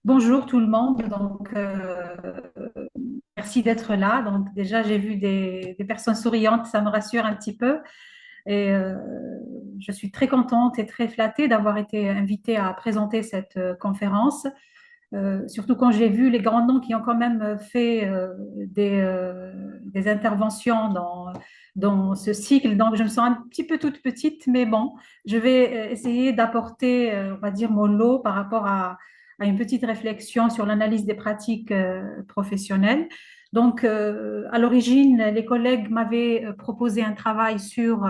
Bonjour tout le monde. Merci d'être là. Donc, déjà, j'ai vu des personnes souriantes, ça me rassure un petit peu. Et je suis très contente et très flattée d'avoir été invitée à présenter cette conférence. Surtout quand j'ai vu les grands noms qui ont quand même fait des interventions dans ce cycle. Donc, je me sens un petit peu toute petite, mais bon, je vais essayer d'apporter, on va dire, mon lot par rapport à une petite réflexion sur l'analyse des pratiques professionnelles. Donc, à l'origine, les collègues m'avaient proposé un travail sur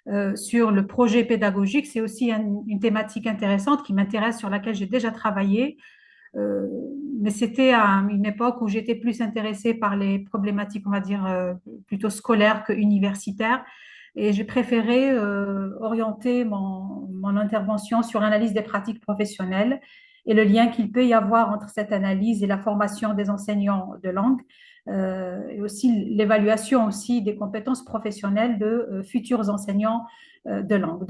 le projet pédagogique. C'est aussi une thématique intéressante qui m'intéresse, sur laquelle j'ai déjà travaillé. Euh, mais c'était à une époque où j'étais plus intéressée par les problématiques, on va dire, plutôt scolaires que universitaires. Et j'ai préféré orienter mon intervention sur l'analyse des pratiques professionnelles et le lien qu'il peut y avoir entre cette analyse et la formation des enseignants de langue, et aussi l'évaluation aussi des compétences professionnelles de futurs enseignants de langue.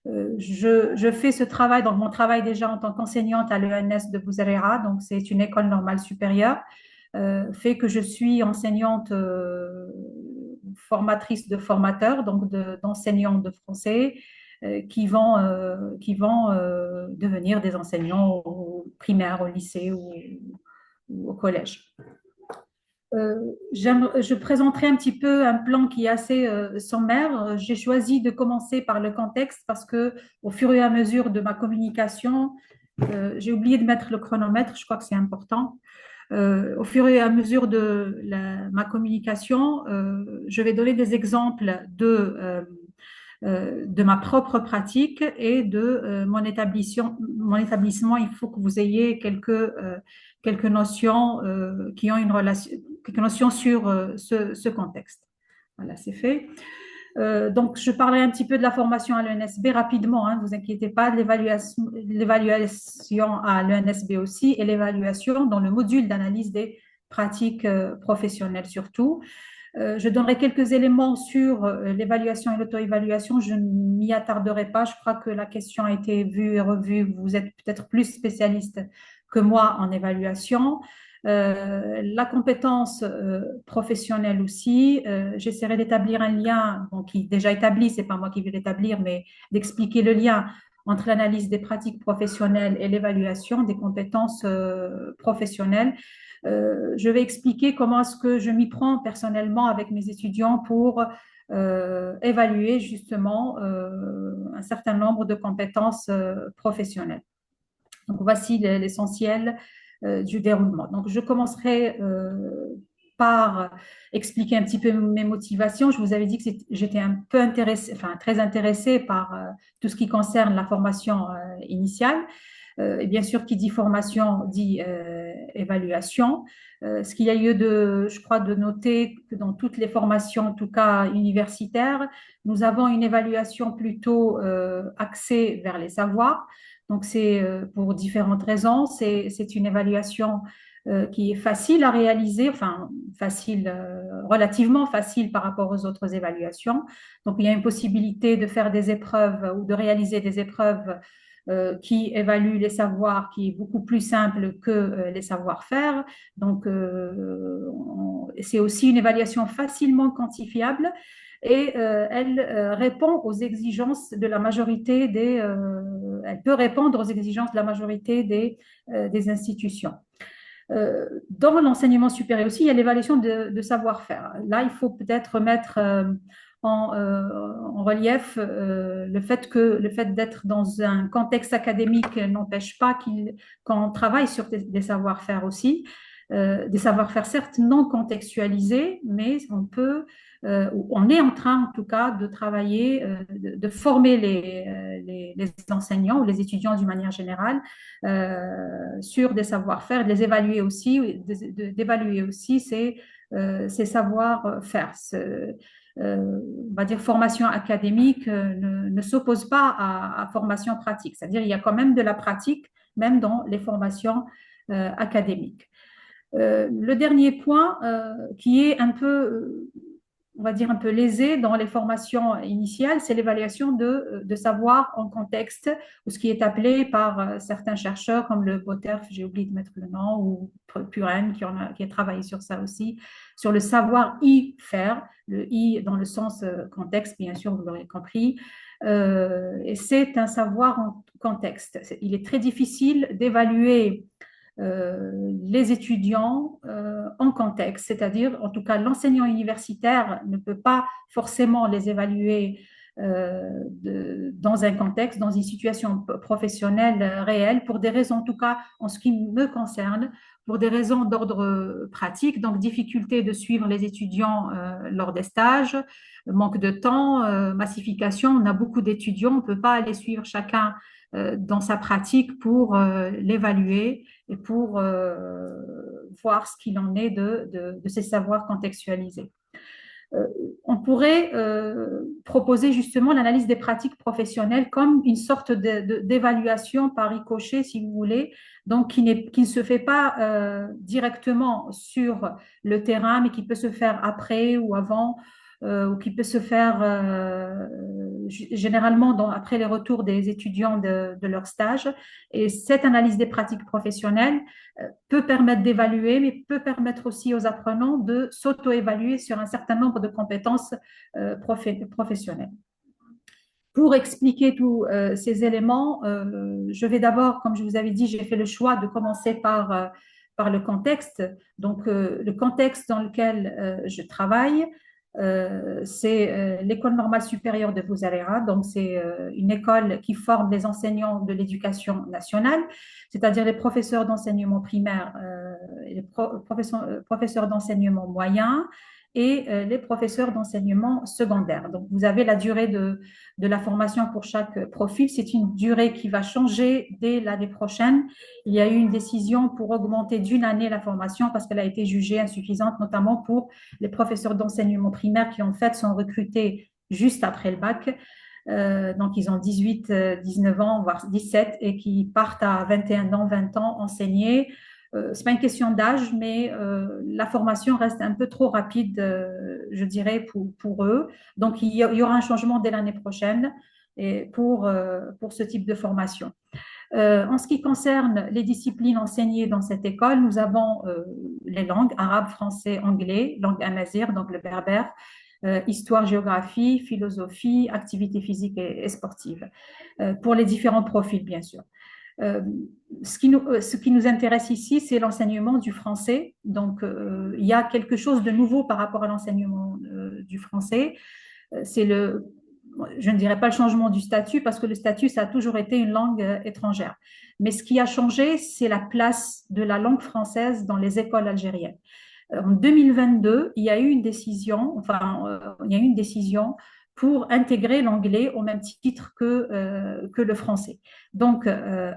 Je fais ce travail, donc mon travail déjà en tant qu'enseignante à l'ENS de Bouzaréra, donc c'est une école normale supérieure, fait que je suis enseignante formatrice de formateurs, donc d'enseignants de français qui vont devenir des enseignants au primaire, au lycée ou au collège. Je présenterai un petit peu un plan qui est assez sommaire. J'ai choisi de commencer par le contexte parce que au fur et à mesure de ma communication, j'ai oublié de mettre le chronomètre, je crois que c'est important. Au fur et à mesure de ma communication, je vais donner des exemples de ma propre pratique et de mon établissement. Mon établissement, il faut que vous ayez quelques notions qui ont une relation, quelques notions sur ce contexte. Voilà, c'est fait. Donc, je parlerai un petit peu de la formation à l'ENSB rapidement, hein, ne vous inquiétez pas, de l'évaluation à l'ENSB aussi et l'évaluation dans le module d'analyse des pratiques professionnelles surtout. Je donnerai quelques éléments sur l'évaluation et l'auto-évaluation. Je ne m'y attarderai pas. Je crois que la question a été vue et revue. Vous êtes peut-être plus spécialiste que moi en évaluation. La compétence professionnelle aussi. J'essaierai d'établir un lien, bon, qui est déjà établi, c'est pas moi qui vais l'établir, mais d'expliquer le lien entre l'analyse des pratiques professionnelles et l'évaluation des compétences professionnelles. Je vais expliquer comment est-ce que je m'y prends personnellement avec mes étudiants pour évaluer justement un certain nombre de compétences professionnelles. Donc, voici l'essentiel du déroulement. Donc, je commencerai par expliquer un petit peu mes motivations. Je vous avais dit que j'étais un peu intéressée, enfin très intéressée par tout ce qui concerne la formation initiale. Et bien sûr, qui dit formation dit évaluation. Ce qu'il y a lieu de, je crois, de noter que dans toutes les formations, en tout cas universitaires, nous avons une évaluation plutôt axée vers les savoirs. Donc, c'est pour différentes raisons. C'est une évaluation qui est facile à réaliser, enfin facile, relativement facile par rapport aux autres évaluations. Donc, il y a une possibilité de faire des épreuves ou de réaliser des épreuves qui évalue les savoirs, qui est beaucoup plus simple que les savoir-faire. Donc, c'est aussi une évaluation facilement quantifiable et elle répond aux exigences de la majorité elle peut répondre aux exigences de la majorité des institutions. Dans l'enseignement supérieur aussi, il y a l'évaluation de savoir-faire. Là, il faut peut-être mettre en relief le fait d'être dans un contexte académique n'empêche pas qu'on travaille sur des savoir-faire aussi, des savoir-faire certes non contextualisés, mais on est en train en tout cas de travailler, de former les enseignants ou les étudiants d'une manière générale sur des savoir-faire, de les évaluer aussi, d'évaluer aussi ces savoir-faire. On va dire formation académique ne s'oppose pas à formation pratique, c'est-à-dire il y a quand même de la pratique même dans les formations académiques. Le dernier point qui est un peu on va dire, un peu lésé dans les formations initiales, c'est l'évaluation de savoir en contexte, ou ce qui est appelé par certains chercheurs comme le Boterf, j'ai oublié de mettre le nom, ou Puren, qui a travaillé sur ça aussi, sur le savoir y faire, le i dans le sens contexte, bien sûr, vous l'aurez compris. Et c'est un savoir en contexte. Il est très difficile d'évaluer les étudiants en contexte, c'est-à-dire, en tout cas, l'enseignant universitaire ne peut pas forcément les évaluer dans un contexte, dans une situation professionnelle réelle, pour des raisons, en tout cas, en ce qui me concerne, pour des raisons d'ordre pratique, donc difficulté de suivre les étudiants lors des stages, manque de temps, massification, on a beaucoup d'étudiants, on ne peut pas aller suivre chacun dans sa pratique pour l'évaluer et pour voir ce qu'il en est de ces savoirs contextualisés. On pourrait proposer justement l'analyse des pratiques professionnelles comme une sorte d'évaluation par ricochet, si vous voulez, donc qui ne se fait pas directement sur le terrain, mais qui peut se faire après ou avant, ou qui peut se faire généralement après les retours des étudiants de leur stage. Et cette analyse des pratiques professionnelles peut permettre d'évaluer, mais peut permettre aussi aux apprenants de s'auto-évaluer sur un certain nombre de compétences professionnelles. Pour expliquer tous ces éléments, je vais d'abord, comme je vous avais dit, j'ai fait le choix de commencer par le contexte. Donc, le contexte dans lequel je travaille, c'est l'École normale supérieure de Bouzaléra. Donc, c'est une école qui forme les enseignants de l'éducation nationale, c'est-à-dire les professeurs d'enseignement primaire, et les professeurs d'enseignement moyen et les professeurs d'enseignement secondaire. Donc, vous avez la durée de la formation pour chaque profil. C'est une durée qui va changer dès l'année prochaine. Il y a eu une décision pour augmenter d'une année la formation parce qu'elle a été jugée insuffisante, notamment pour les professeurs d'enseignement primaire qui, en fait, sont recrutés juste après le bac. Donc, ils ont 18, 19 ans, voire 17, et qui partent à 21 ans, 20 ans enseigner. Ce n'est pas une question d'âge, mais la formation reste un peu trop rapide, je dirais, pour eux. Donc, il y aura un changement dès l'année prochaine pour ce type de formation. En ce qui concerne les disciplines enseignées dans cette école, nous avons les langues arabe, français, anglais, langue amazigh, donc le berbère, histoire, géographie, philosophie, activité physique et sportive, pour les différents profils, bien sûr. Euh, ce qui nous intéresse ici, c'est l'enseignement du français. Donc, il y a quelque chose de nouveau par rapport à l'enseignement du français. C'est je ne dirais pas le changement du statut, parce que le statut, ça a toujours été une langue étrangère. Mais ce qui a changé, c'est la place de la langue française dans les écoles algériennes. En 2022, il y a eu une décision, il y a eu une décision pour intégrer l'anglais au même titre que le français. Donc,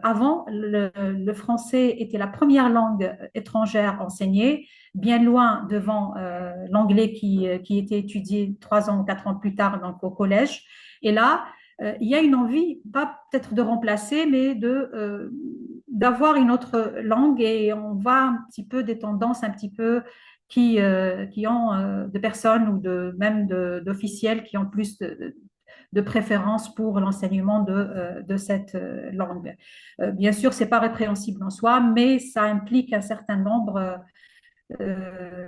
avant, le français était la première langue étrangère enseignée, bien loin devant l'anglais qui était étudié 3 ans ou 4 ans plus tard, donc au collège. Et là, il y a une envie, pas peut-être de remplacer, mais d'avoir une autre langue, et on voit un petit peu des tendances un petit peu qui ont de personnes ou même d'officiels qui ont plus de préférence pour l'enseignement de cette langue. Bien sûr, ce n'est pas répréhensible en soi, mais ça implique un certain nombre euh,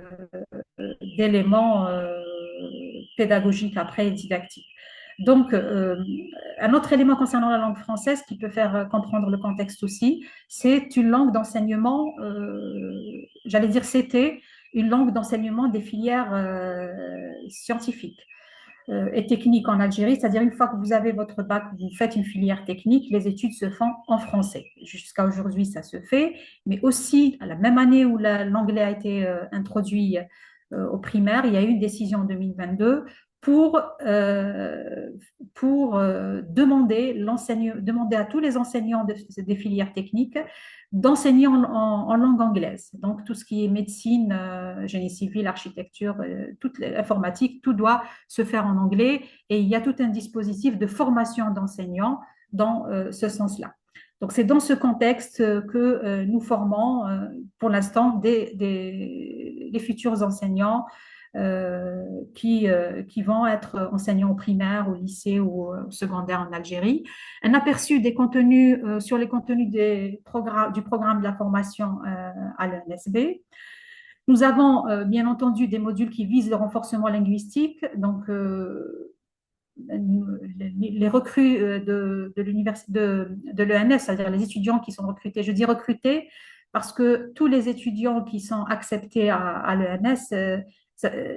d'éléments pédagogiques après et didactiques. Donc, un autre élément concernant la langue française qui peut faire comprendre le contexte aussi, c'est une langue d'enseignement, j'allais dire c'était une langue d'enseignement des filières scientifiques et techniques en Algérie, c'est-à-dire une fois que vous avez votre bac, vous faites une filière technique, les études se font en français. Jusqu'à aujourd'hui, ça se fait, mais aussi à la même année où l'anglais a été introduit au primaire, il y a eu une décision en 2022 pour demander à tous les enseignants des filières techniques d'enseigner en langue anglaise. Donc, tout ce qui est médecine, génie civil, architecture, toute l'informatique, tout doit se faire en anglais, et il y a tout un dispositif de formation d'enseignants dans ce sens-là. Donc, c'est dans ce contexte que nous formons pour l'instant les futurs enseignants qui vont être enseignants au primaire, au lycée ou au secondaire en Algérie. Un aperçu des contenus sur les contenus du programme de la formation à l'ENSB. Nous avons bien entendu des modules qui visent le renforcement linguistique, donc les recrues de l'université de l'ENS, c'est-à-dire les étudiants qui sont recrutés. Je dis recrutés parce que tous les étudiants qui sont acceptés à l'ENS,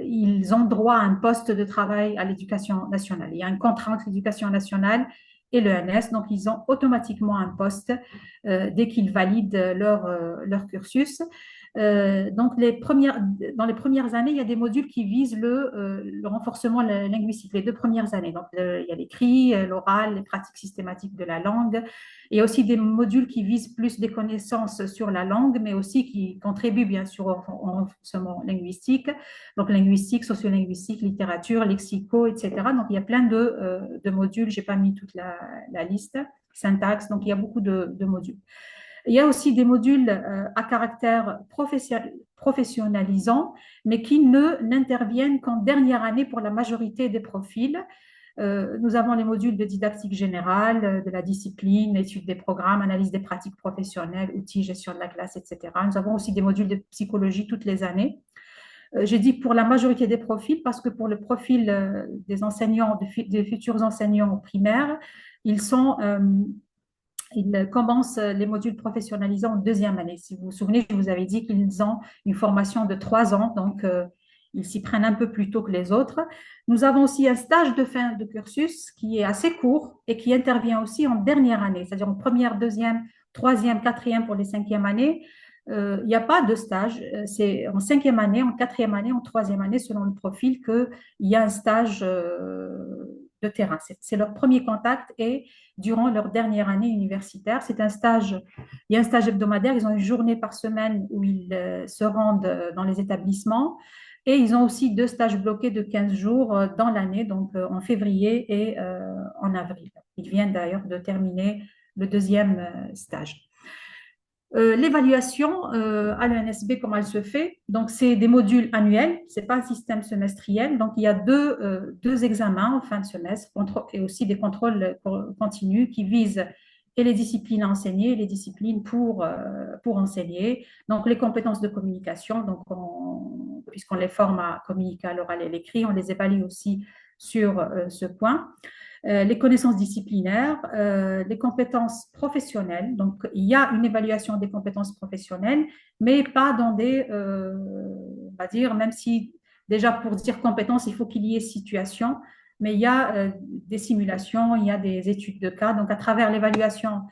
ils ont droit à un poste de travail à l'éducation nationale. Il y a un contrat entre l'éducation nationale et l'ENS, donc ils ont automatiquement un poste dès qu'ils valident leur cursus. Donc, dans les premières années, il y a des modules qui visent le renforcement linguistique, les 2 premières années. Donc, il y a l'écrit, l'oral, les pratiques systématiques de la langue. Il y a aussi des modules qui visent plus des connaissances sur la langue, mais aussi qui contribuent bien sûr au renforcement linguistique. Donc, linguistique, sociolinguistique, littérature, lexico, etc. Donc, il y a plein de modules. Je n'ai pas mis toute la liste. Syntaxe, donc il y a beaucoup de modules. Il y a aussi des modules à caractère professionnalisant, mais qui n'interviennent qu'en dernière année pour la majorité des profils. Nous avons les modules de didactique générale, de la discipline, étude des programmes, analyse des pratiques professionnelles, outils, gestion de la classe, etc. Nous avons aussi des modules de psychologie toutes les années. J'ai dit pour la majorité des profils parce que pour le profil des enseignants, des futurs enseignants primaires, ils commencent les modules professionnalisants en 2e année. Si vous vous souvenez, je vous avais dit qu'ils ont une formation de 3 ans, donc ils s'y prennent un peu plus tôt que les autres. Nous avons aussi un stage de fin de cursus qui est assez court et qui intervient aussi en dernière année, c'est-à-dire en première, 2e, 3e, 4e pour les 5e années. Il n'y a pas de stage, c'est en 5e année, en 4e année, en 3e année, selon le profil, qu'il y a un stage de terrain. C'est leur premier contact et durant leur dernière année universitaire. C'est un stage, il y a un stage hebdomadaire, ils ont une journée par semaine où ils se rendent dans les établissements et ils ont aussi 2 stages bloqués de 15 jours dans l'année, donc en février et en avril. Ils viennent d'ailleurs de terminer le 2e stage. L'évaluation à l'ENSB, comment elle se fait? Donc, c'est des modules annuels, ce n'est pas un système semestriel. Donc, il y a deux examens en fin de semestre et aussi des contrôles continus qui visent et les disciplines à enseigner et les disciplines pour enseigner. Donc, les compétences de communication, donc puisqu'on les forme à communiquer à l'oral et à l'écrit, on les évalue aussi sur ce point. Les connaissances disciplinaires, les compétences professionnelles. Donc, il y a une évaluation des compétences professionnelles, mais pas dans on va dire, même si déjà pour dire compétences, il faut qu'il y ait situation, mais il y a des simulations, il y a des études de cas. Donc, à travers l'évaluation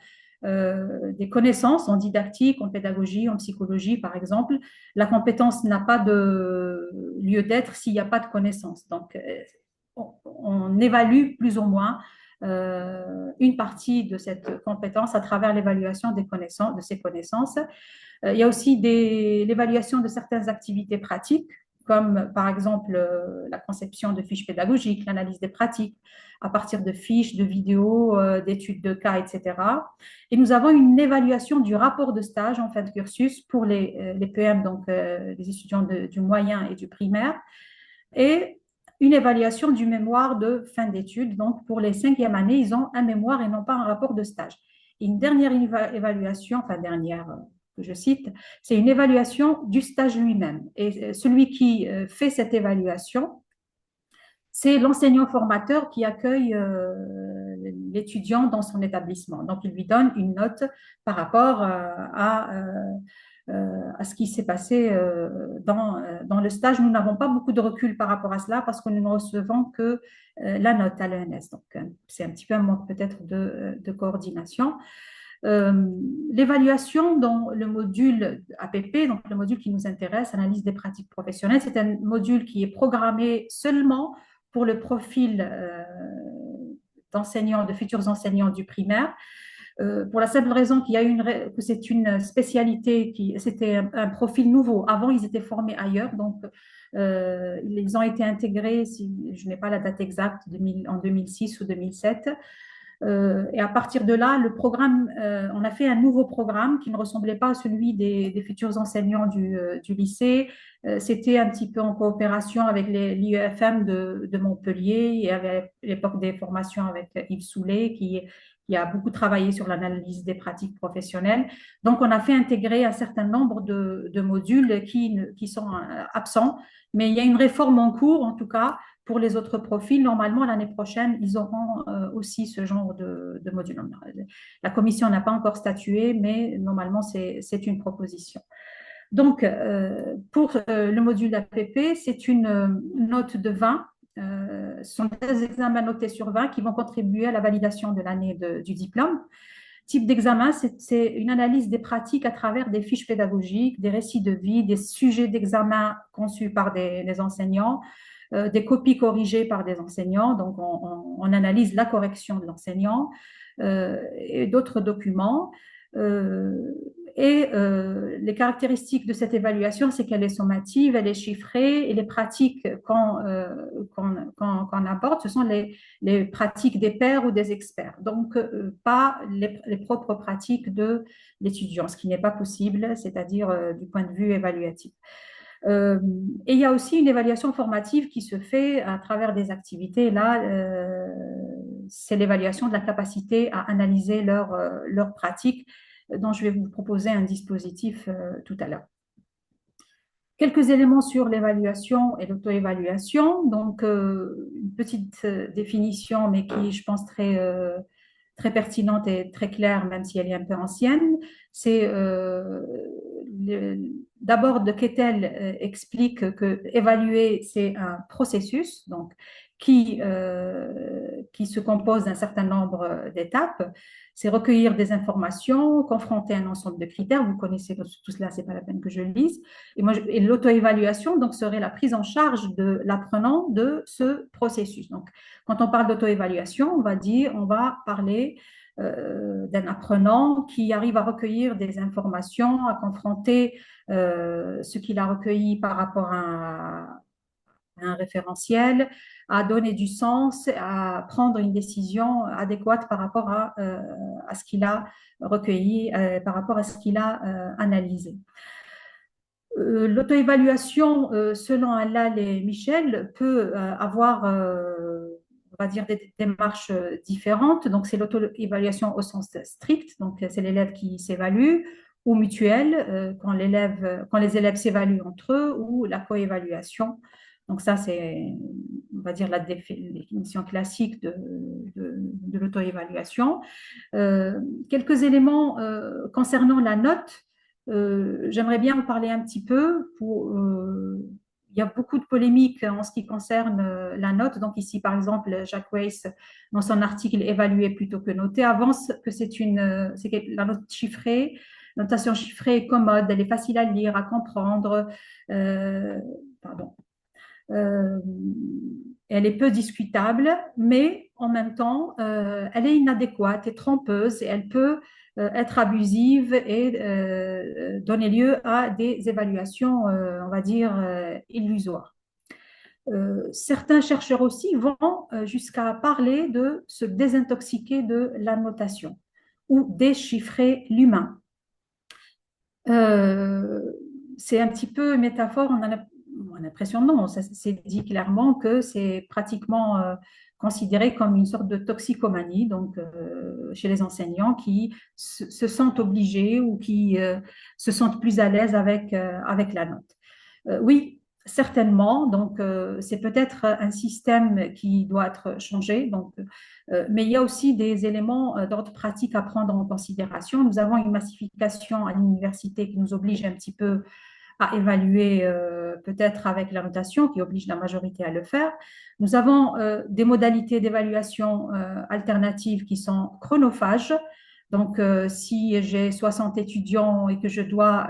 des connaissances en didactique, en pédagogie, en psychologie, par exemple, la compétence n'a pas de lieu d'être s'il n'y a pas de connaissances. Donc, on évalue plus ou moins une partie de cette compétence à travers l'évaluation des connaissances, de ces connaissances. Il y a aussi l'évaluation de certaines activités pratiques, comme par exemple la conception de fiches pédagogiques, l'analyse des pratiques à partir de fiches, de vidéos, d'études de cas, etc. Et nous avons une évaluation du rapport de stage en fin de cursus pour les PM, donc les étudiants du moyen et du primaire, et une évaluation du mémoire de fin d'études. Donc, pour les 5e années, ils ont un mémoire et non pas un rapport de stage. Et une dernière évaluation, enfin dernière que je cite, c'est une évaluation du stage lui-même. Et celui qui fait cette évaluation, c'est l'enseignant formateur qui accueille l'étudiant dans son établissement. Donc, il lui donne une note par rapport à ce qui s'est passé dans le stage. Nous n'avons pas beaucoup de recul par rapport à cela parce que nous ne recevons que la note à l'ENS. Donc, c'est un petit peu un manque peut-être de coordination. L'évaluation dans le module APP, donc le module qui nous intéresse, analyse des pratiques professionnelles, c'est un module qui est programmé seulement pour le profil d'enseignants, de futurs enseignants du primaire. Pour la simple raison que c'est une spécialité, c'était un profil nouveau. Avant, ils étaient formés ailleurs, donc ils ont été intégrés, si je n'ai pas la date exacte, en 2006 ou 2007. Et à partir de là, le programme, on a fait un nouveau programme qui ne ressemblait pas à celui des futurs enseignants du lycée. C'était un petit peu en coopération avec l'IEFM de Montpellier et avec à l'époque des formations avec Yves Soulet qui a beaucoup travaillé sur l'analyse des pratiques professionnelles. Donc, on a fait intégrer un certain nombre de modules qui sont absents, mais il y a une réforme en cours, en tout cas, pour les autres profils. Normalement, l'année prochaine, ils auront aussi ce genre de module. La commission n'a pas encore statué, mais normalement, c'est une proposition. Donc, pour le module APP, c'est une note de 20. Ce sont des examens notés sur 20 qui vont contribuer à la validation de l'année du diplôme. Type d'examen, c'est une analyse des pratiques à travers des fiches pédagogiques, des récits de vie, des sujets d'examen conçus par des enseignants, des copies corrigées par des enseignants. Donc, on analyse la correction de l'enseignant et d'autres documents. Euh, les caractéristiques de cette évaluation, c'est qu'elle est sommative, elle est chiffrée, et les pratiques qu'on aborde, ce sont les pratiques des pairs ou des experts, donc pas les propres pratiques de l'étudiant, ce qui n'est pas possible, c'est-à-dire du point de vue évaluatif. Et il y a aussi une évaluation formative qui se fait à travers des activités. Là, c'est l'évaluation de la capacité à analyser leurs pratiques, dont je vais vous proposer un dispositif tout à l'heure. Quelques éléments sur l'évaluation et l'auto-évaluation. Donc, une petite définition, mais qui, je pense, très pertinente et très claire, même si elle est un peu ancienne. C'est d'abord de Kettel explique que évaluer, c'est un processus donc, qui se compose d'un certain nombre d'étapes. C'est recueillir des informations, confronter un ensemble de critères. Vous connaissez tout cela, c'est pas la peine que je le lise. Et l'auto-évaluation, donc, serait la prise en charge de l'apprenant de ce processus. Donc, quand on parle d'auto-évaluation, on va parler d'un apprenant qui arrive à recueillir des informations, à confronter ce qu'il a recueilli par rapport à un référentiel, à donner du sens, à prendre une décision adéquate par rapport à ce qu'il a recueilli, par rapport à ce qu'il a analysé. L'auto-évaluation, selon Allal et Michel, peut avoir, on va dire, des démarches différentes. Donc, c'est l'auto-évaluation au sens strict, donc c'est l'élève qui s'évalue, ou mutuelle, quand les élèves s'évaluent entre eux, ou la coévaluation. Donc, ça, c'est, on va dire, la définition classique de l'auto-évaluation. Quelques éléments concernant la note. J'aimerais bien en parler un petit peu. Il y a beaucoup de polémiques en ce qui concerne la note. Donc ici, par exemple, Jacques Weiss, dans son article Évaluer plutôt que noter, avance que c'est la note chiffrée, notation chiffrée est commode, elle est facile à lire, à comprendre. Pardon. Euh, Elle est peu discutable, mais en même temps, elle est inadéquate et trompeuse et elle peut être abusive et donner lieu à des évaluations, on va dire, illusoires. Certains chercheurs aussi vont jusqu'à parler de se désintoxiquer de la notation ou déchiffrer l'humain. Euh, c'est un petit peu une métaphore, on a l'impression non, c'est dit clairement que c'est pratiquement considéré comme une sorte de toxicomanie, donc chez les enseignants qui se sentent obligés ou qui se sentent plus à l'aise avec la note. Oui, certainement, donc c'est peut-être un système qui doit être changé, donc mais il y a aussi des éléments d'ordre pratique à prendre en considération. Nous avons une massification à l'université qui nous oblige un petit peu à évaluer peut-être avec la notation, qui oblige la majorité à le faire. Nous avons des modalités d'évaluation alternatives qui sont chronophages. Donc, si j'ai 60 étudiants et que je dois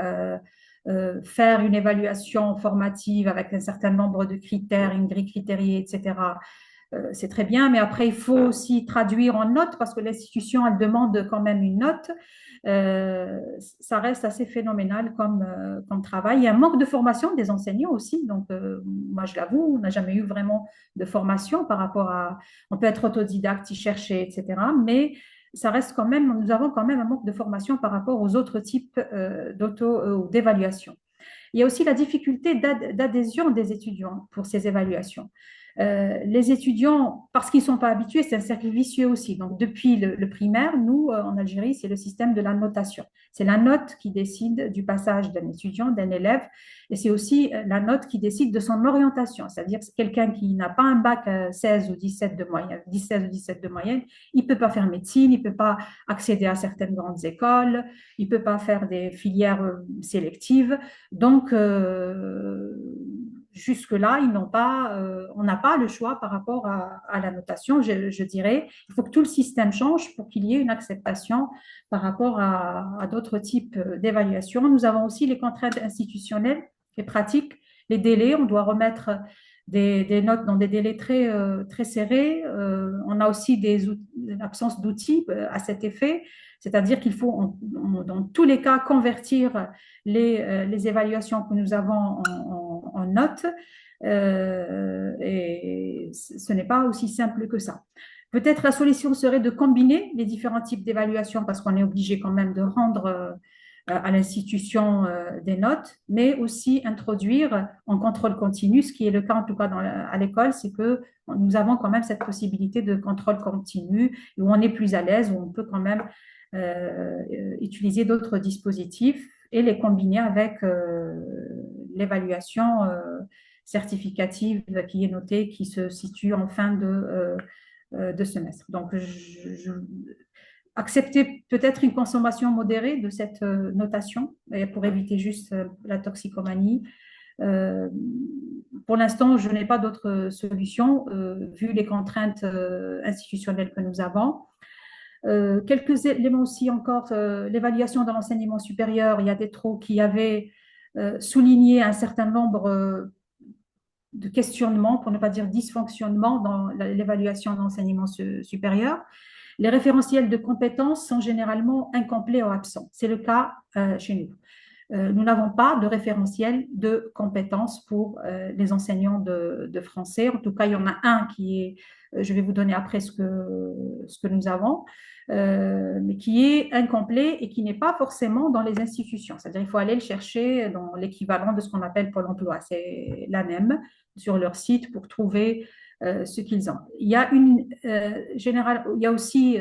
faire une évaluation formative avec un certain nombre de critères, une grille critériée, etc., c'est très bien, mais après, il faut aussi traduire en notes parce que l'institution, elle demande quand même une note. Ça reste assez phénoménal comme travail. Il y a un manque de formation des enseignants aussi. Donc, moi, je l'avoue, on n'a jamais eu vraiment de formation par rapport à… On peut être autodidacte, y chercher, etc. Mais ça reste quand même, nous avons quand même un manque de formation par rapport aux autres types ou d'évaluation. Il y a aussi la difficulté d'adhésion des étudiants pour ces évaluations. Les étudiants, parce qu'ils ne sont pas habitués, c'est un cercle vicieux aussi. Donc, depuis le primaire, nous, en Algérie, c'est le système de la notation. C'est la note qui décide du passage d'un étudiant, d'un élève, et c'est aussi la note qui décide de son orientation. C'est-à-dire que quelqu'un qui n'a pas un bac 16 ou 17 de moyenne, 16 ou 17 de moyenne, il ne peut pas faire médecine, il ne peut pas accéder à certaines grandes écoles, il ne peut pas faire des filières sélectives. Donc, jusque-là, on n'a pas le choix par rapport à la notation, je dirais. Il faut que tout le système change pour qu'il y ait une acceptation par rapport à d'autres types d'évaluation. Nous avons aussi les contraintes institutionnelles et pratiques, les délais. On doit remettre des notes dans des délais très serrés. On a aussi l'absence d'outils à cet effet, c'est-à-dire qu'il faut, dans tous les cas, convertir les évaluations que nous avons en notes. Et ce n'est pas aussi simple que ça. Peut-être la solution serait de combiner les différents types d'évaluation parce qu'on est obligé quand même de rendre à l'institution des notes, mais aussi introduire en contrôle continu, ce qui est le cas en tout cas à l'école, c'est que nous avons quand même cette possibilité de contrôle continu où on est plus à l'aise, où on peut quand même utiliser d'autres dispositifs et les combiner avec l'évaluation certificative qui est notée, qui se situe en fin de semestre. Donc, accepter peut-être une consommation modérée de cette notation pour éviter juste la toxicomanie. Euh, pour l'instant, je n'ai pas d'autre solution vu les contraintes institutionnelles que nous avons. Quelques éléments aussi encore, l'évaluation dans l'enseignement supérieur, il y a des trous qui avaient souligné un certain nombre de questionnements, pour ne pas dire dysfonctionnements dans l'évaluation de l'enseignement supérieur. Les référentiels de compétences sont généralement incomplets ou absents. C'est le cas chez nous. Nous n'avons pas de référentiel de compétences pour les enseignants de français. En tout cas, il y en a un qui est, je vais vous donner après ce que nous avons, mais qui est incomplet et qui n'est pas forcément dans les institutions. C'est-à-dire qu'il faut aller le chercher dans l'équivalent de ce qu'on appelle Pôle emploi. C'est l'ANEM sur leur site pour trouver ce qu'ils ont. Il y a il y a aussi,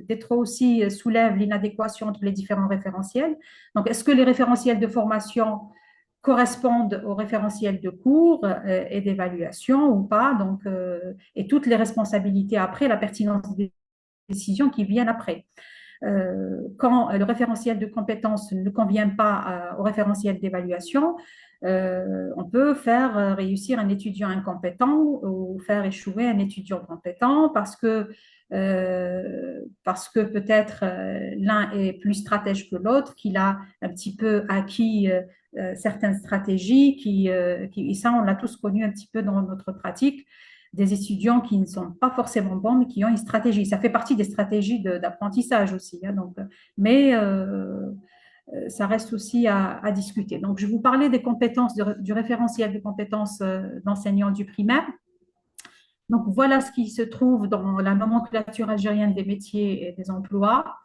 Détro aussi soulève l'inadéquation entre les différents référentiels. Donc, est-ce que les référentiels de formation correspondent aux référentiels de cours et d'évaluation ou pas? Donc, et toutes les responsabilités après, la pertinence des décisions qui viennent après. Quand le référentiel de compétences ne convient pas au référentiel d'évaluation, on peut faire réussir un étudiant incompétent ou faire échouer un étudiant compétent parce que peut-être l'un est plus stratège que l'autre, qu'il a un petit peu acquis certaines stratégies et ça, on l'a tous connu un petit peu dans notre pratique, des étudiants qui ne sont pas forcément bons, mais qui ont une stratégie. Ça fait partie des stratégies d'apprentissage aussi. Hein, donc, mais ça reste aussi à discuter. Donc, je vous parlais des compétences, du référentiel des compétences d'enseignants du primaire. Donc, voilà ce qui se trouve dans la nomenclature algérienne des métiers et des emplois.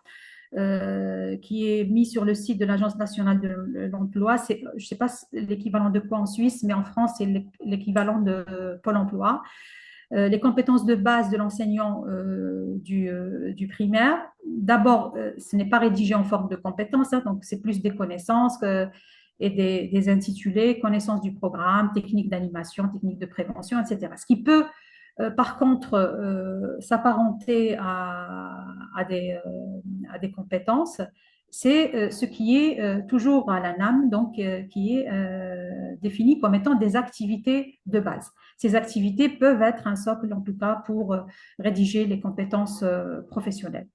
Qui est mis sur le site de l'Agence nationale de l'emploi. Je ne sais pas l'équivalent de quoi en Suisse, mais en France, c'est l'équivalent de Pôle emploi. Les compétences de base de l'enseignant du primaire. D'abord, ce n'est pas rédigé en forme de compétences, hein, donc c'est plus des connaissances et des intitulés, connaissances du programme, techniques d'animation, techniques de prévention, etc. Ce qui peut, par contre, s'apparenter à des compétences, c'est ce qui est toujours à l'ANAM, donc qui est défini comme étant des activités de base. Ces activités peuvent être un socle, en tout cas, pour rédiger les compétences professionnelles.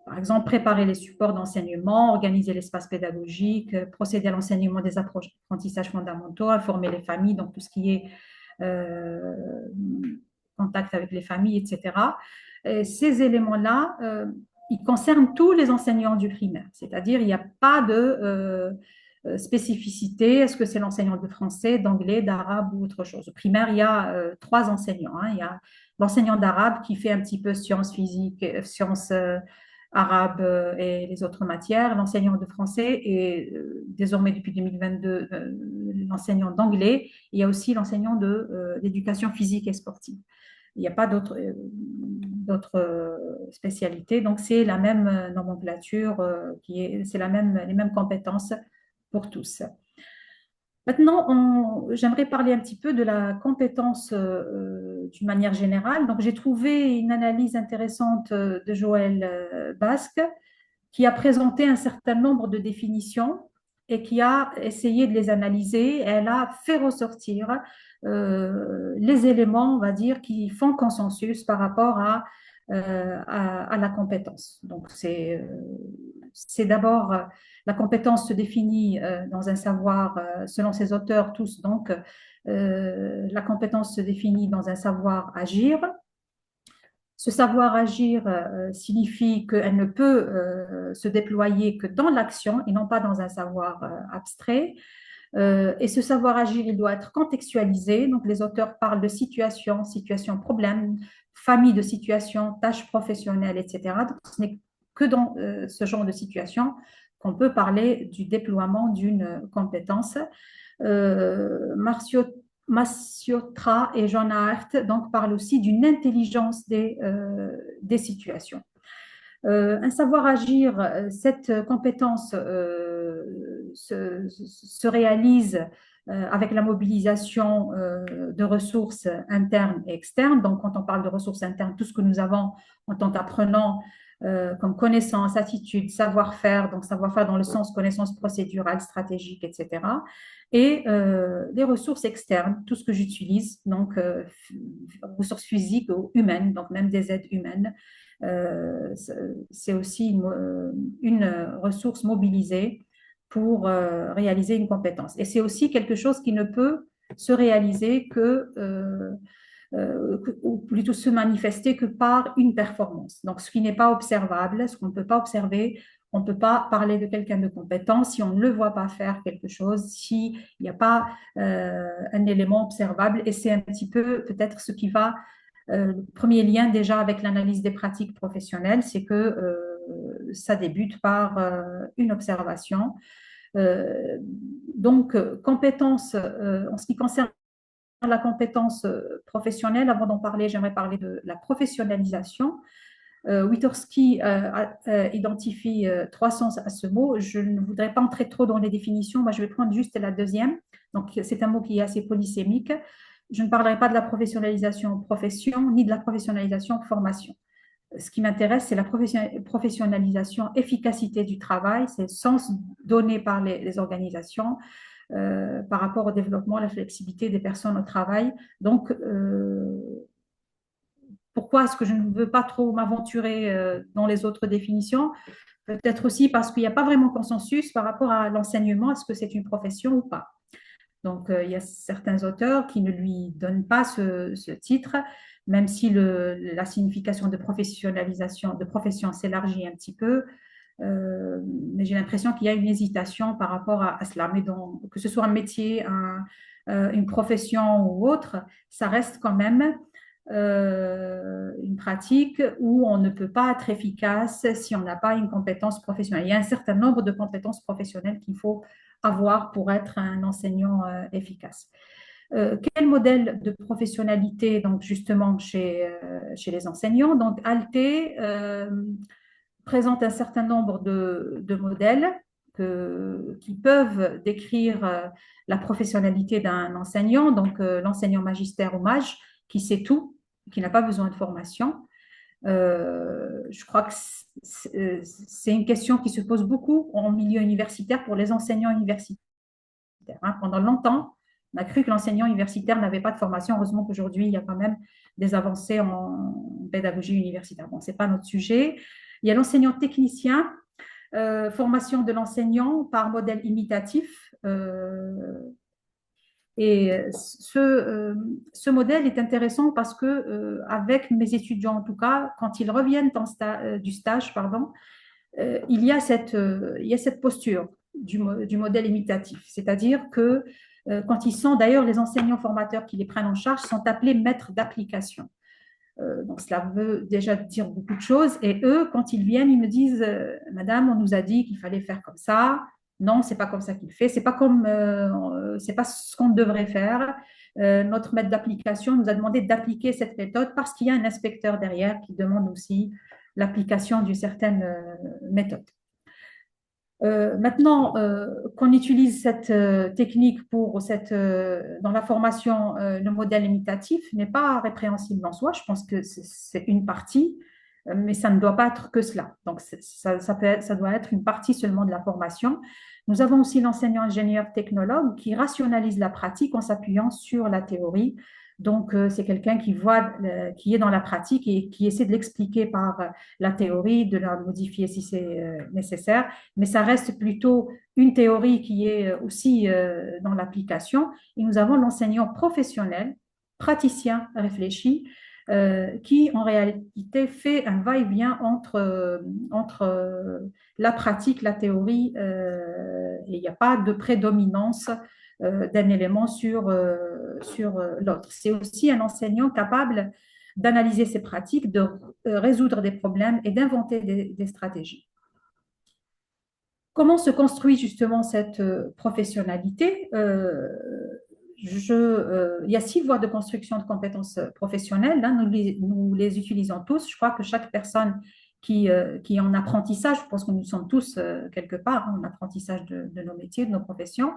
Par exemple, préparer les supports d'enseignement, organiser l'espace pédagogique, procéder à l'enseignement des apprentissages fondamentaux, informer les familles, donc tout ce qui est contact avec les familles, etc. Et ces éléments-là, ils concernent tous les enseignants du primaire, c'est-à-dire il n'y a pas de spécificité, est-ce que c'est l'enseignant de français, d'anglais, d'arabe ou autre chose. Au primaire, il y a trois enseignants, hein. Il y a l'enseignant d'arabe qui fait un petit peu sciences physiques, sciences arabe et les autres matières, l'enseignant de français et désormais depuis 2022 l'enseignant d'anglais. Il y a aussi l'enseignant d'éducation physique et sportive. Il n'y a pas d'autres spécialités, donc c'est la même nomenclature, c'est les mêmes compétences pour tous. Maintenant, j'aimerais parler un petit peu de la compétence d'une manière générale. Donc, j'ai trouvé une analyse intéressante de Joël Basque qui a présenté un certain nombre de définitions et qui a essayé de les analyser. Elle a fait ressortir les éléments, on va dire, qui font consensus par rapport à la compétence. Donc, c'est d'abord la compétence se définit dans un savoir, selon ces auteurs tous, donc la compétence se définit dans un savoir agir. Ce savoir agir signifie qu'elle ne peut se déployer que dans l'action et non pas dans un savoir abstrait. Et ce savoir agir, il doit être contextualisé. Donc, les auteurs parlent de situation, situation problème, famille de situation, tâches professionnelles, etc. Donc, ce n'est que dans ce genre de situation qu'on peut parler du déploiement d'une compétence. Massiotra et John Hart donc parlent aussi d'une intelligence des situations. Un savoir agir, cette compétence se réalise avec la mobilisation de ressources internes et externes. Donc, quand on parle de ressources internes, tout ce que nous avons en tant qu'apprenants, comme connaissances, attitudes, savoir-faire, donc savoir-faire dans le sens connaissance procédurale, stratégique, etc. Et les ressources externes, tout ce que j'utilise, donc ressources physiques ou humaines, donc même des aides humaines. C'est aussi une ressource mobilisée pour réaliser une compétence. Et c'est aussi quelque chose qui ne peut se réaliser ou plutôt se manifester que par une performance. Donc, ce qui n'est pas observable, ce qu'on ne peut pas observer, on ne peut pas parler de quelqu'un de compétent si on ne le voit pas faire quelque chose, s'il n'y a pas un élément observable. Et c'est un petit peu peut-être ce qui va le premier lien déjà avec l'analyse des pratiques professionnelles, c'est que ça débute par une observation. Euh, donc, compétence, en ce qui concerne la compétence professionnelle, avant d'en parler, j'aimerais parler de la professionnalisation. Witorsky identifie trois sens à ce mot. Je ne voudrais pas entrer trop dans les définitions. Moi, je vais prendre juste la deuxième. Donc, c'est un mot qui est assez polysémique. Je ne parlerai pas de la professionnalisation profession ni de la professionnalisation formation. Ce qui m'intéresse, c'est la professionnalisation efficacité du travail, c'est le sens donné par les organisations par rapport au développement, la flexibilité des personnes au travail. Donc, pourquoi est-ce que je ne veux pas trop m'aventurer dans les autres définitions? Peut-être aussi parce qu'il n'y a pas vraiment consensus par rapport à l'enseignement, est-ce que c'est une profession ou pas? Donc, il y a certains auteurs qui ne lui donnent pas ce titre, même si la signification de professionnalisation, de profession s'élargit un petit peu. Mais j'ai l'impression qu'il y a une hésitation par rapport à cela. Mais donc, que ce soit un métier, une profession ou autre, ça reste quand même une pratique où on ne peut pas être efficace si on n'a pas une compétence professionnelle. Il y a un certain nombre de compétences professionnelles qu'il faut avoir pour être un enseignant efficace. Quel modèle de professionnalité, donc justement chez les enseignants? Donc, Alté présente un certain nombre de modèles qui peuvent décrire la professionnalité d'un enseignant, donc l'enseignant magistère ou mage qui sait tout, qui n'a pas besoin de formation. Je crois que c'est une question qui se pose beaucoup en milieu universitaire pour les enseignants universitaires. Hein. Pendant longtemps, on a cru que l'enseignant universitaire n'avait pas de formation. Heureusement qu'aujourd'hui, il y a quand même des avancées en pédagogie universitaire. Bon, ce n'est pas notre sujet. Il y a l'enseignant technicien, formation de l'enseignant par modèle imitatif. Et ce modèle est intéressant parce que, avec mes étudiants en tout cas, quand ils reviennent du stage, pardon, il y a cette posture du modèle imitatif. C'est-à-dire que quand ils sont, d'ailleurs, les enseignants formateurs qui les prennent en charge sont appelés maîtres d'application. Donc, cela veut déjà dire beaucoup de choses. Et eux, quand ils viennent, ils me disent, Madame, on nous a dit qu'il fallait faire comme ça. Non, c'est pas comme ça qu'il fait. C'est pas ce qu'on devrait faire. Notre maître d'application nous a demandé d'appliquer cette méthode parce qu'il y a un inspecteur derrière qui demande aussi l'application d'une certaine méthode. Maintenant qu'on utilise cette technique dans la formation, le modèle imitatif n'est pas répréhensible en soi. Je pense que c'est une partie, mais ça ne doit pas être que cela. Donc, ça doit être une partie seulement de la formation. Nous avons aussi l'enseignant ingénieur technologue qui rationalise la pratique en s'appuyant sur la théorie. Donc, c'est quelqu'un qui est dans la pratique et qui essaie de l'expliquer par la théorie, de la modifier si c'est nécessaire, mais ça reste plutôt une théorie qui est aussi dans l'application. Et nous avons l'enseignant professionnel, praticien réfléchi, qui en réalité fait un va-et-vient entre la pratique, la théorie, et il n'y a pas de prédominance d'un élément sur l'autre. C'est aussi un enseignant capable d'analyser ses pratiques, de résoudre des problèmes et d'inventer des stratégies. Comment se construit justement cette professionnalité? Il y a 6 voies de construction de compétences professionnelles. Hein, nous les utilisons tous. Je crois que chaque personne qui est en apprentissage, je pense que nous sommes tous quelque part en apprentissage de nos métiers, de nos professions.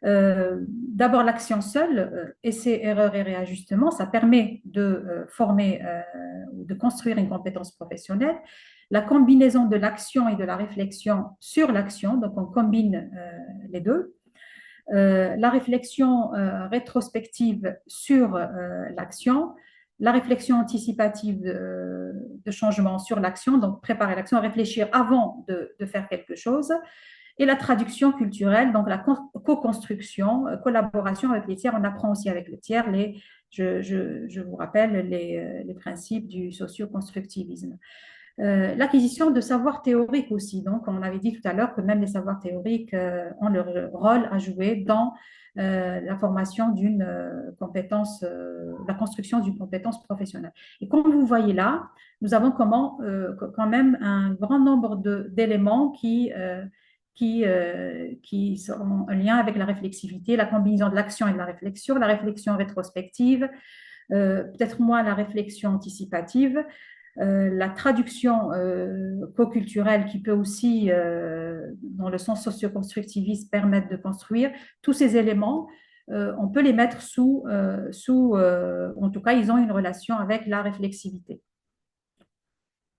D'abord, l'action seule, essai, erreur et réajustement, ça permet de former ou de construire une compétence professionnelle. La combinaison de l'action et de la réflexion sur l'action, donc on combine les deux. La réflexion rétrospective sur l'action, la réflexion anticipative de changement sur l'action, donc préparer l'action, réfléchir avant de faire quelque chose, et la traduction culturelle, donc la co-construction, collaboration avec les tiers. On apprend aussi avec les tiers, je vous rappelle, les principes du socio-constructivisme. L'acquisition de savoirs théoriques aussi. Donc, on avait dit tout à l'heure que même les savoirs théoriques ont leur rôle à jouer dans la formation d'une compétence, la construction d'une compétence professionnelle. Et comme vous voyez là, nous avons quand même un grand nombre d'éléments qui sont en lien avec la réflexivité, la combinaison de l'action et de la réflexion rétrospective, peut-être moins la réflexion anticipative, la traduction co-culturelle qui peut aussi, dans le sens socio-constructiviste, permettre de construire. Tous ces éléments, on peut les mettre en tout cas, ils ont une relation avec la réflexivité.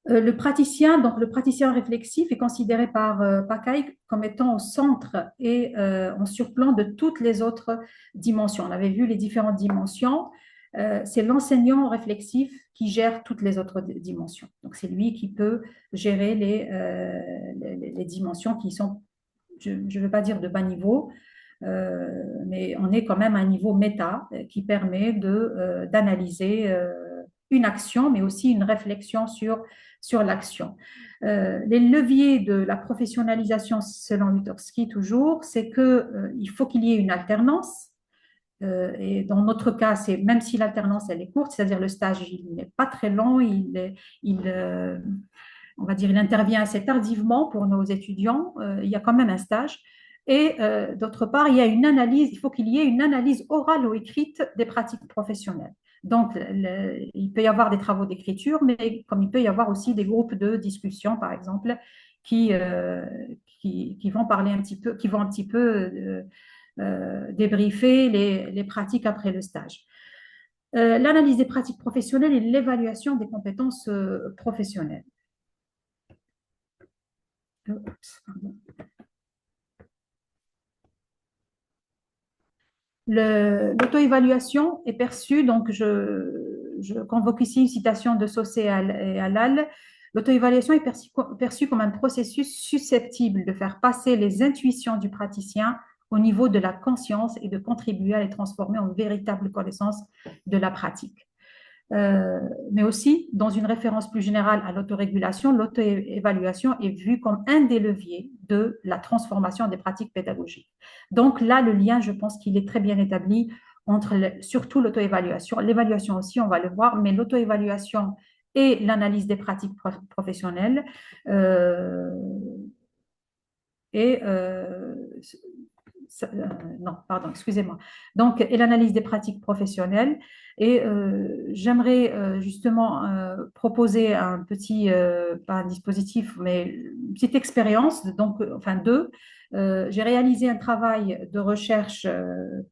Le praticien réflexif est considéré par Pacay comme étant au centre et en surplan de toutes les autres dimensions. On avait vu les différentes dimensions. C'est l'enseignant réflexif qui gère toutes les autres dimensions. Donc, c'est lui qui peut gérer les dimensions qui sont, je ne veux pas dire de bas niveau, mais on est quand même à un niveau méta qui permet d'analyser une action, mais aussi une réflexion sur l'action. Les leviers de la professionnalisation, selon Vygotsky toujours, c'est qu'il faut qu'il y ait une alternance. Et dans notre cas, c'est même si l'alternance elle est courte, c'est-à-dire le stage il n'est pas très long, on va dire, il intervient assez tardivement pour nos étudiants. Il y a quand même un stage. Et d'autre part, il faut qu'il y ait une analyse orale ou écrite des pratiques professionnelles. Donc, il peut y avoir des travaux d'écriture, mais comme il peut y avoir aussi des groupes de discussion, par exemple, qui, qui vont parler un petit peu, qui vont un petit peu débriefer les pratiques après le stage. L'analyse des pratiques professionnelles et l'évaluation des compétences professionnelles. L'auto-évaluation est perçue, donc je convoque ici une citation de Saussé et Halal. L'auto-évaluation est perçue comme un processus susceptible de faire passer les intuitions du praticien au niveau de la conscience et de contribuer à les transformer en véritable connaissance de la pratique. Mais aussi, dans une référence plus générale à l'autorégulation, l'auto-évaluation est vue comme un des leviers de la transformation des pratiques pédagogiques. Donc là, le lien, je pense qu'il est très bien établi entre surtout l'auto-évaluation, l'évaluation aussi, on va le voir, mais l'auto-évaluation et l'analyse des pratiques professionnelles euh, et non, pardon, excusez-moi. Donc, et l'analyse des pratiques professionnelles. Et j'aimerais justement proposer un petit, pas un dispositif, mais une petite expérience, donc, enfin deux. J'ai réalisé un travail de recherche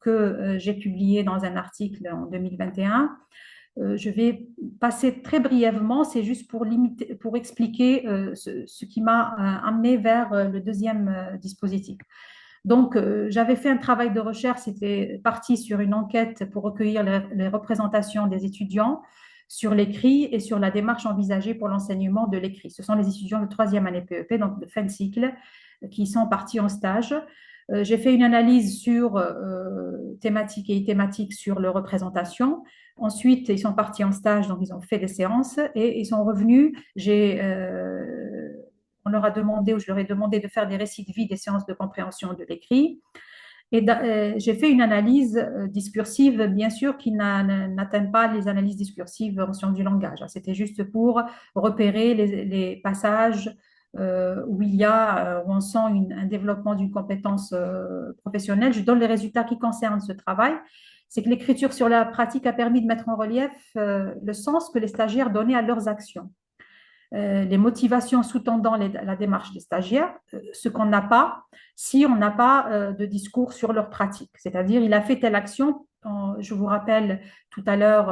que j'ai publié dans un article en 2021. Je vais passer très brièvement, c'est juste pour limiter, pour expliquer ce qui m'a amené vers le deuxième dispositif. Donc, j'avais fait un travail de recherche, c'était parti sur une enquête pour recueillir les représentations des étudiants sur l'écrit et sur la démarche envisagée pour l'enseignement de l'écrit. Ce sont les étudiants de troisième année PEP, donc de fin de cycle, qui sont partis en stage. J'ai fait une analyse sur thématique et thématique sur leur représentation. Ensuite, ils sont partis en stage, donc ils ont fait des séances et ils sont revenus. On leur a demandé, ou je leur ai demandé de faire des récits de vie des séances de compréhension de l'écrit. Et j'ai fait une analyse discursive, bien sûr, qui n'atteint pas les analyses discursives en sciences du langage. C'était juste pour repérer les passages où il y a, où on sent un développement d'une compétence professionnelle. Je donne les résultats qui concernent ce travail. C'est que l'écriture sur la pratique a permis de mettre en relief le sens que les stagiaires donnaient à leurs actions, les motivations sous-tendant la démarche des stagiaires, ce qu'on n'a pas si on n'a pas de discours sur leur pratique. C'est-à-dire, il a fait telle action. Je vous rappelle tout à l'heure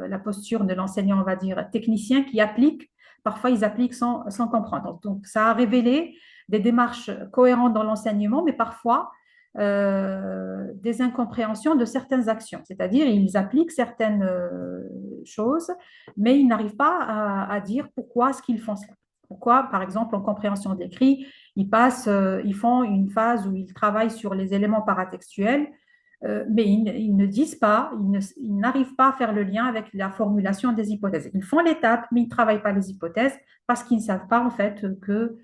la posture de l'enseignant, on va dire, technicien qui applique. Parfois, ils appliquent sans comprendre. Donc, ça a révélé des démarches cohérentes dans l'enseignement, mais parfois des incompréhensions de certaines actions. C'est-à-dire, ils appliquent certaines choses, mais ils n'arrivent pas à dire pourquoi est-ce qu'ils font cela. Pourquoi, par exemple, en compréhension d'écrit, ils font une phase où ils travaillent sur les éléments paratextuels, mais ils ne disent pas, ils n'arrivent pas à faire le lien avec la formulation des hypothèses. Ils font l'étape, mais ils ne travaillent pas les hypothèses parce qu'ils ne savent pas en fait que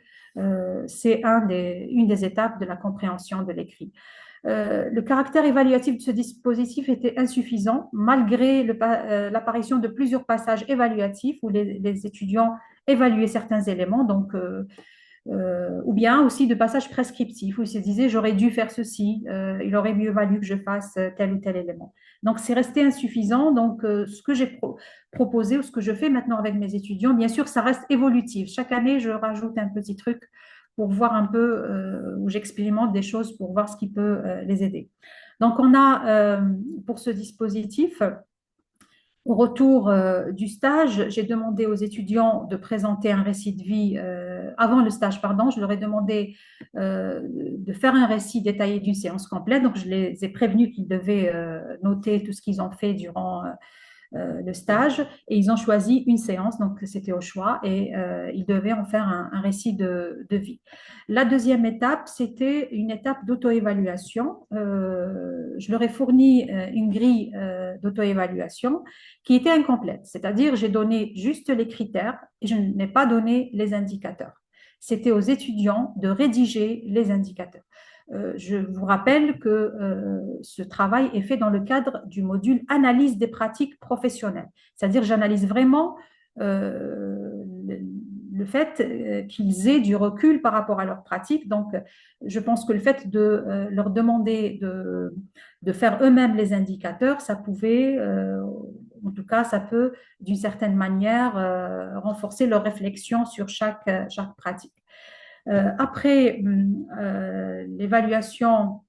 c'est une des étapes de la compréhension de l'écrit. Le caractère évaluatif de ce dispositif était insuffisant malgré l'apparition de plusieurs passages évaluatifs où les étudiants évaluaient certains éléments, donc, ou bien aussi de passages prescriptifs où ils se disaient j'aurais dû faire ceci, il aurait mieux valu que je fasse tel ou tel élément. Donc c'est resté insuffisant. Donc ce que j'ai proposé ou ce que je fais maintenant avec mes étudiants, bien sûr, ça reste évolutif. Chaque année, je rajoute un petit truc pour voir un peu, où j'expérimente des choses pour voir ce qui peut les aider. Donc, on a pour ce dispositif, au retour du stage, j'ai demandé aux étudiants de présenter un récit de vie, avant le stage, pardon, je leur ai demandé de faire un récit détaillé d'une séance complète. Donc, je les ai prévenus qu'ils devaient noter tout ce qu'ils ont fait durant le stage et ils ont choisi une séance, donc c'était au choix et ils devaient en faire un récit de vie. La deuxième étape, c'était une étape d'auto-évaluation. Je leur ai fourni une grille d'auto-évaluation qui était incomplète, c'est-à-dire j'ai donné juste les critères et je n'ai pas donné les indicateurs. C'était aux étudiants de rédiger les indicateurs. Je vous rappelle que ce travail est fait dans le cadre du module analyse des pratiques professionnelles. C'est-à-dire, j'analyse vraiment le fait qu'ils aient du recul par rapport à leur pratique. Donc, je pense que le fait de leur demander de faire eux-mêmes les indicateurs, ça pouvait, en tout cas, ça peut, d'une certaine manière, renforcer leur réflexion sur chaque pratique. Après l'évaluation,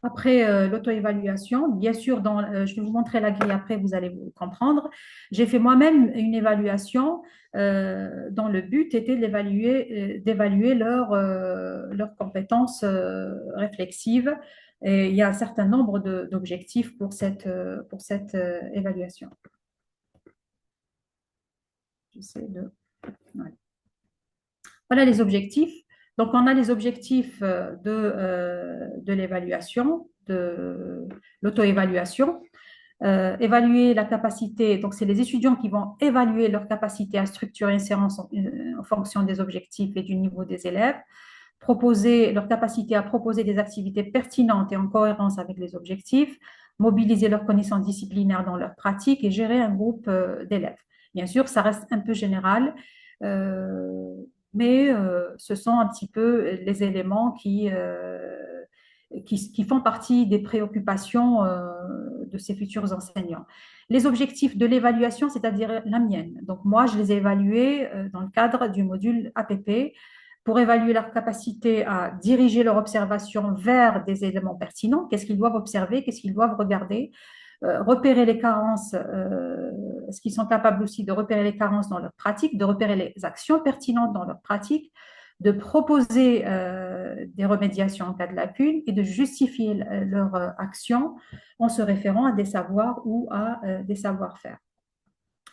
après l'auto-évaluation, bien sûr, je vais vous montrer la grille après, vous allez vous comprendre. J'ai fait moi-même une évaluation dont le but était d'évaluer leurs compétences réflexives. Et il y a un certain nombre d'objectifs pour cette évaluation. J'essaie de... ouais. Voilà les objectifs. Donc, on a les objectifs de l'évaluation, de l'auto-évaluation. Évaluer la capacité, donc c'est les étudiants qui vont évaluer leur capacité à structurer une séance en fonction des objectifs et du niveau des élèves, proposer leur capacité à proposer des activités pertinentes et en cohérence avec les objectifs, mobiliser leurs connaissances disciplinaires dans leur pratique et gérer un groupe d'élèves. Bien sûr, ça reste un peu général, euh, mais ce sont un petit peu les éléments qui font partie des préoccupations de ces futurs enseignants. Les objectifs de l'évaluation, c'est-à-dire la mienne. Donc moi, je les ai évalués dans le cadre du module APP pour évaluer leur capacité à diriger leur observation vers des éléments pertinents. Qu'est-ce qu'ils doivent observer, qu'est-ce qu'ils doivent regarder, repérer les carences, est-ce qu'ils sont capables aussi de repérer les carences dans leur pratique, de repérer les actions pertinentes dans leur pratique, de proposer des remédiations en cas de lacune et de justifier leur action en se référant à des savoirs ou à des savoir-faire.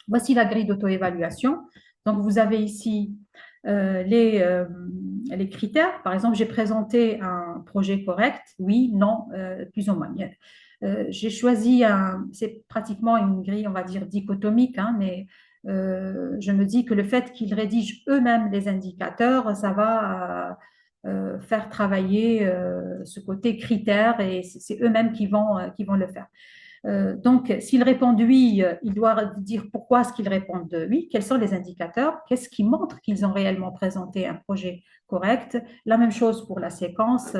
Voici la grille d'auto-évaluation. Donc, vous avez ici les critères. Par exemple, j'ai présenté un projet correct, oui, non, plus ou moins. J'ai choisi c'est pratiquement une grille, on va dire, dichotomique, hein, mais je me dis que le fait qu'ils rédigent eux-mêmes les indicateurs, ça va faire travailler ce côté critère et c'est eux-mêmes qui vont le faire. Donc, s'ils répondent oui, ils doivent dire pourquoi est-ce qu'ils répondent oui, quels sont les indicateurs, qu'est-ce qui montre qu'ils ont réellement présenté un projet correct. La même chose pour la séquence.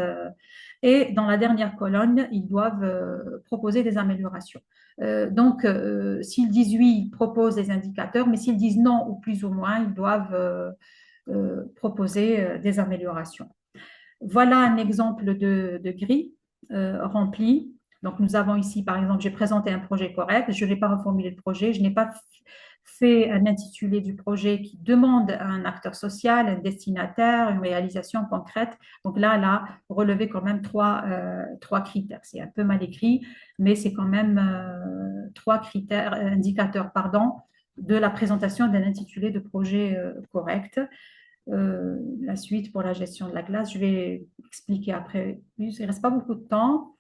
Et dans la dernière colonne, ils doivent proposer des améliorations. Donc, s'ils disent oui, ils proposent des indicateurs, mais s'ils disent non ou plus ou moins, ils doivent proposer des améliorations. Voilà un exemple de grille remplie. Donc, nous avons ici, par exemple, j'ai présenté un projet correct, je n'ai pas reformulé le projet, je n'ai pas fait un intitulé du projet qui demande à un acteur social, un destinataire, une réalisation concrète. Donc là, relevé quand même trois critères. C'est un peu mal écrit, mais c'est quand même trois critères, indicateurs, pardon, de la présentation d'un intitulé de projet correct. La suite pour la gestion de la classe. Je vais expliquer après. Il ne reste pas beaucoup de temps.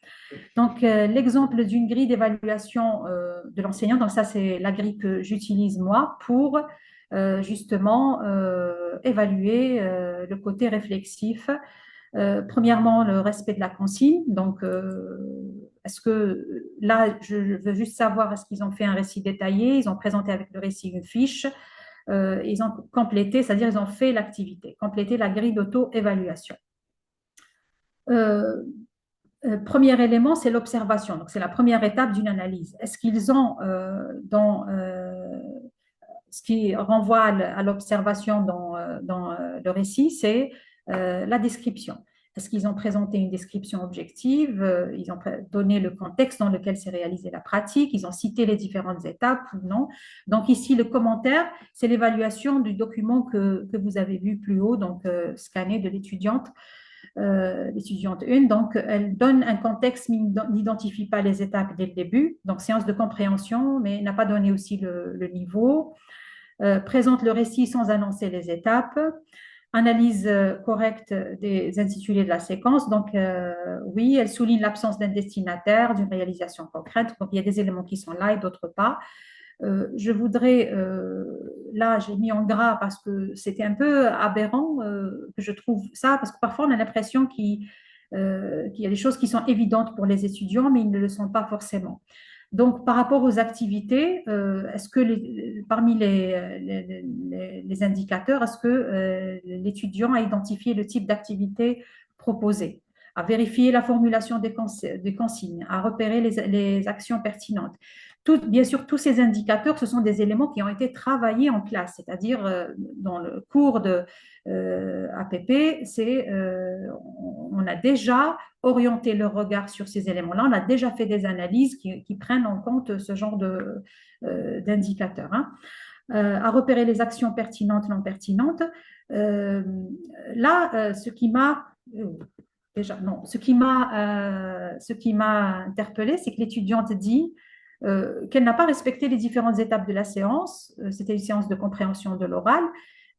Donc, l'exemple d'une grille d'évaluation de l'enseignant, donc ça, c'est la grille que j'utilise moi pour justement évaluer le côté réflexif. Premièrement, le respect de la consigne. Donc, est-ce que là, je veux juste savoir, est-ce qu'ils ont fait un récit détaillé, ils ont présenté avec le récit une fiche, ils ont complété, c'est-à-dire ils ont fait l'activité, complété la grille d'auto-évaluation. Euh, Premier élément, c'est l'observation. Donc, c'est la première étape d'une analyse. Est-ce qu'ils ont, dans ce qui renvoie à l'observation dans le récit, c'est la description. Est-ce qu'ils ont présenté une description objective? Ils ont donné le contexte dans lequel s'est réalisée la pratique? Ils ont cité les différentes étapes ou non? Donc ici, le commentaire, c'est l'évaluation du document que vous avez vu plus haut, donc scanné de l'étudiante. L'étudiante 1, donc elle donne un contexte, mais n'identifie pas les étapes dès le début, donc séance de compréhension, mais n'a pas donné aussi le niveau, présente le récit sans annoncer les étapes, analyse correcte des intitulés de la séquence. Donc, oui, elle souligne l'absence d'un destinataire, d'une réalisation concrète. Donc, il y a des éléments qui sont là et d'autres pas. Je voudrais, là, j'ai mis en gras parce que c'était un peu aberrant que je trouve ça, parce que parfois on a l'impression qu'il y a des choses qui sont évidentes pour les étudiants, mais ils ne le sont pas forcément. Donc, par rapport aux activités, est-ce que parmi les indicateurs, est-ce que l'étudiant a identifié le type d'activité proposée, à vérifier la formulation des consignes, à repérer les actions pertinentes? Bien sûr, tous ces indicateurs, ce sont des éléments qui ont été travaillés en classe, c'est-à-dire dans le cours de APP, on a déjà orienté le regard sur ces éléments-là, on a déjà fait des analyses qui prennent en compte ce genre d'indicateurs. Hein. À repérer les actions pertinentes, non pertinentes. Là, ce qui m'a déjà non, ce qui m'a interpellée, c'est que l'étudiante dit qu'elle n'a pas respecté les différentes étapes de la séance. C'était une séance de compréhension de l'oral.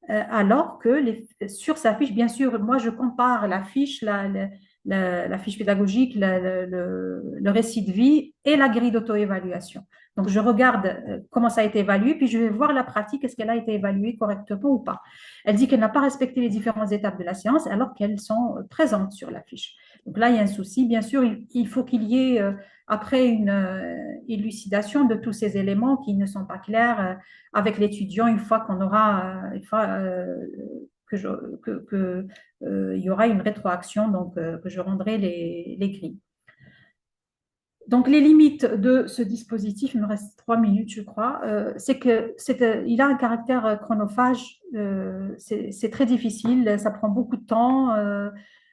alors que sur sa fiche, bien sûr, moi je compare la fiche, la fiche pédagogique, le récit de vie et la grille d'auto-évaluation. Donc je regarde comment ça a été évalué, puis je vais voir la pratique, est-ce qu'elle a été évaluée correctement ou pas. Elle dit qu'elle n'a pas respecté les différentes étapes de la séance alors qu'elles sont présentes sur la fiche. Donc là, il y a un souci. Bien sûr, il faut qu'il y ait, après une élucidation de tous ces éléments qui ne sont pas clairs, avec l'étudiant une fois qu'on aura, une fois il y aura une rétroaction, donc que je rendrai les grilles. Donc, les limites de ce dispositif, il me reste 3 minutes, je crois, c'est que il a un caractère chronophage, c'est très difficile, ça prend beaucoup de temps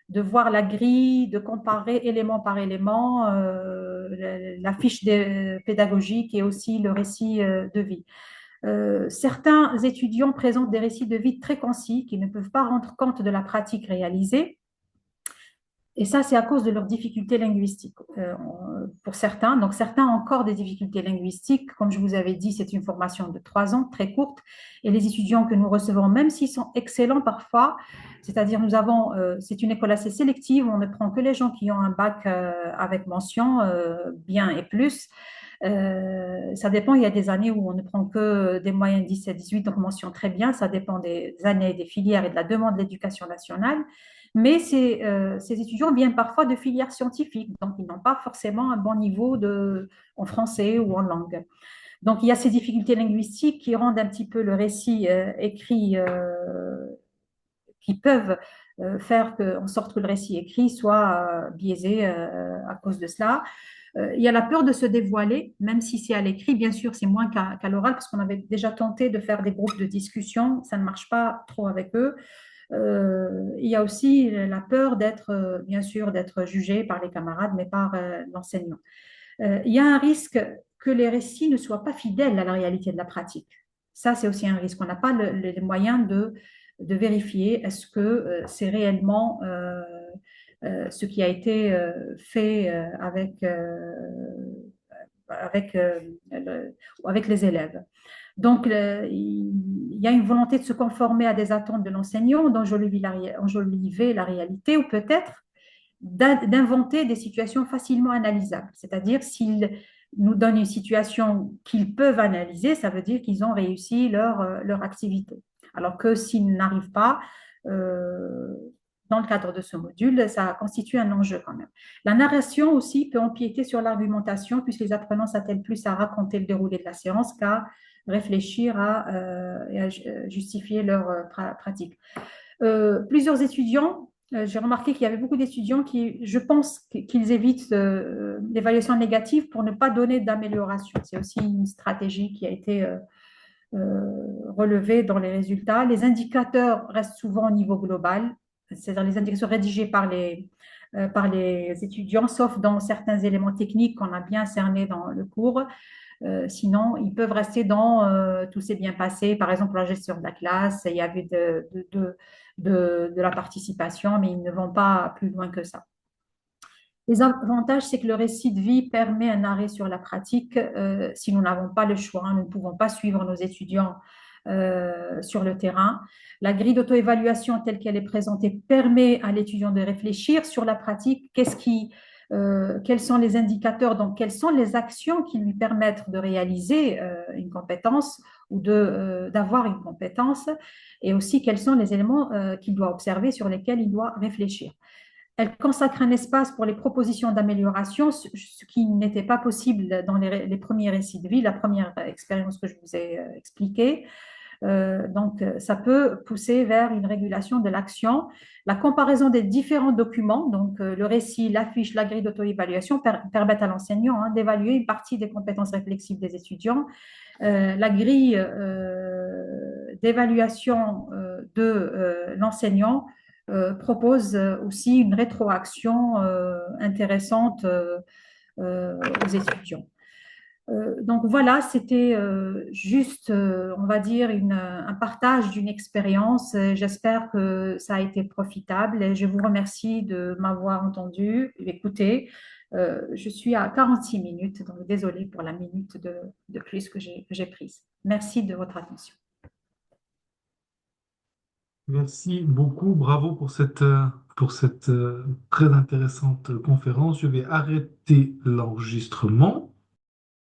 de voir la grille, de comparer élément par élément, la fiche pédagogique et aussi le récit de vie. Certains étudiants présentent des récits de vie très concis qui ne peuvent pas rendre compte de la pratique réalisée. Et ça, c'est à cause de leurs difficultés linguistiques. Pour certains, donc certains ont encore des difficultés linguistiques. Comme je vous avais dit, c'est une formation de 3 ans, très courte. Et les étudiants que nous recevons, même s'ils sont excellents parfois, c'est-à-dire c'est une école assez sélective, on ne prend que les gens qui ont un bac avec mention bien et plus. Ça dépend, il y a des années où on ne prend que des moyennes 17, 18, donc mention très bien. Ça dépend des années, des filières et de la demande de l'éducation nationale. Mais ces étudiants viennent parfois de filières scientifiques, donc ils n'ont pas forcément un bon niveau en français ou en langue. Donc il y a ces difficultés linguistiques qui rendent un petit peu le récit écrit, qui peuvent faire en sorte que le récit écrit soit biaisé à cause de cela. Il y a la peur de se dévoiler, même si c'est à l'écrit. Bien sûr, c'est moins qu'à l'oral, parce qu'on avait déjà tenté de faire des groupes de discussion. Ça ne marche pas trop avec eux. Il y a aussi la peur d'être, bien sûr, d'être jugé par les camarades, mais par l'enseignant. Il y a un risque que les récits ne soient pas fidèles à la réalité de la pratique. Ça, c'est aussi un risque. On n'a pas les moyens de vérifier est-ce que c'est réellement ce qui a été fait avec, avec les élèves. Donc, il y a une volonté de se conformer à des attentes de l'enseignant, d'enjoliver la réalité, ou peut-être d'inventer des situations facilement analysables. C'est-à-dire, s'ils nous donnent une situation qu'ils peuvent analyser, ça veut dire qu'ils ont réussi leur activité. Alors que s'ils n'arrivent pas, euh, dans le cadre de ce module, ça constitue un enjeu quand même. La narration aussi peut empiéter sur l'argumentation, puisque les apprenants s'attellent plus à raconter le déroulé de la séance qu'à réfléchir et à justifier leur pratique. Plusieurs étudiants, j'ai remarqué qu'il y avait beaucoup d'étudiants qui, je pense, qu'ils évitent l'évaluation négative pour ne pas donner d'amélioration. C'est aussi une stratégie qui a été relevée dans les résultats. Les indicateurs restent souvent au niveau global, c'est-à-dire les indicateurs rédigés par les étudiants, sauf dans certains éléments techniques qu'on a bien cernés dans le cours. Sinon, ils peuvent rester dans tout s'est bien passé. Par exemple, la gestion de la classe, il y avait de la participation, mais ils ne vont pas plus loin que ça. Les avantages, c'est que le récit de vie permet un arrêt sur la pratique si nous n'avons pas le choix, nous ne pouvons pas suivre nos étudiants sur le terrain. La grille d'auto-évaluation telle qu'elle est présentée permet à l'étudiant de réfléchir sur la pratique, quels sont les indicateurs, donc quelles sont les actions qui lui permettent de réaliser une compétence ou d'avoir une compétence, et aussi quels sont les éléments qu'il doit observer sur lesquels il doit réfléchir. Elle consacre un espace pour les propositions d'amélioration, ce qui n'était pas possible dans les premiers récits de vie, la première expérience que je vous ai expliquée. Donc, ça peut pousser vers une régulation de l'action. La comparaison des différents documents, donc le récit, la fiche, la grille d'auto-évaluation, permettent à l'enseignant d'évaluer une partie des compétences réflexives des étudiants. La grille d'évaluation de l'enseignant propose aussi une rétroaction intéressante aux étudiants. Donc voilà, c'était juste, on va dire, un partage d'une expérience. J'espère que ça a été profitable et je vous remercie de m'avoir entendu, écouté. Je suis à 46 minutes, donc désolée pour la minute de plus que j'ai prise. Merci de votre attention. Merci beaucoup, bravo pour cette très intéressante conférence. Je vais arrêter l'enregistrement.